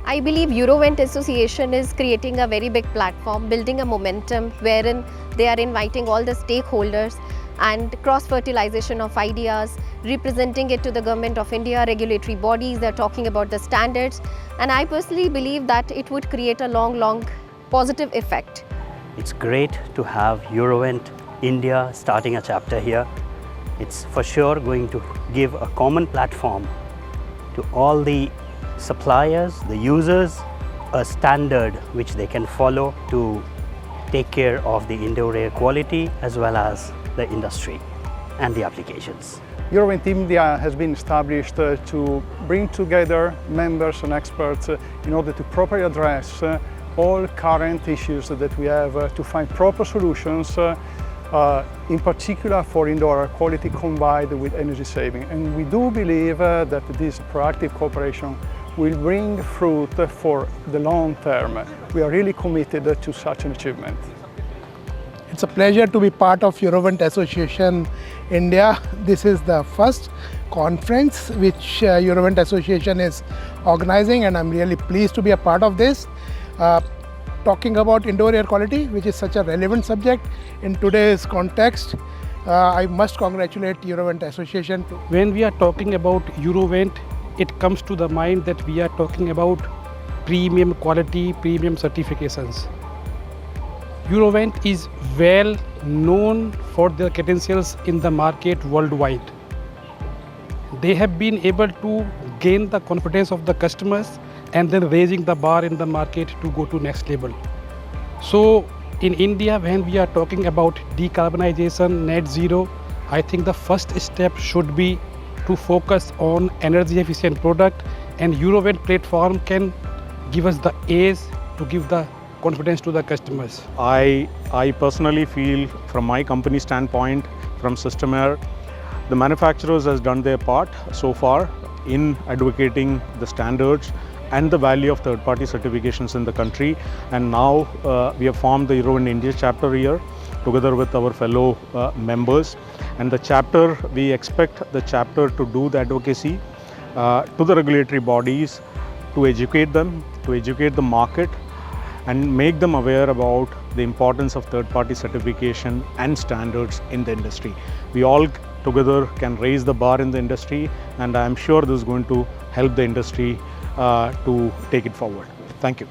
I believe Eurovent Association is creating a very big platform, building a momentum wherein they are inviting all the stakeholders and cross-fertilization of ideas, representing it to the Government of India, regulatory bodies, they're talking about the standards. And I personally believe that it would create a long positive effect. It's great to have Eurovent India starting a chapter here. It's for sure going to give a common platform to all the suppliers, the users, a standard which they can follow to take care of the indoor air quality as well as the industry and the applications. Eurovent India has been established to bring together members and experts in order to properly address all current issues that we have to find proper solutions, in particular for indoor air quality combined with energy saving. And we do believe that this proactive cooperation will bring fruit for the long term. We are really committed to such an achievement. It's a pleasure to be part of Eurovent Association India. This is the first conference which Eurovent Association is organizing, and I'm really pleased to be a part of this. Talking about indoor air quality, which is such a relevant subject in today's context, I must congratulate Eurovent Association. When we are talking about Eurovent, it comes to the mind that we are talking about premium quality, premium certifications. Eurovent is well known for their credentials in the market worldwide. They have been able to gain the confidence of the customers and then raising the bar in the market to go to next level. So in India, when we are talking about decarbonization, net zero, I think the first step should be to focus on energy efficient product, and Eurovent platform can give us the edge to give the confidence to the customers. I personally feel, from my company standpoint, from Systemair, the manufacturers has done their part so far in advocating the standards and the value of third-party certifications in the country. And now we have formed the Eurovent India chapter here together with our fellow members. And the chapter, we expect the chapter to do the advocacy to the regulatory bodies, to educate them, to educate the market, and make them aware about the importance of third-party certification and standards in the industry. We all together can raise the bar in the industry, and I am sure this is going to help the industry to take it forward. Thank you.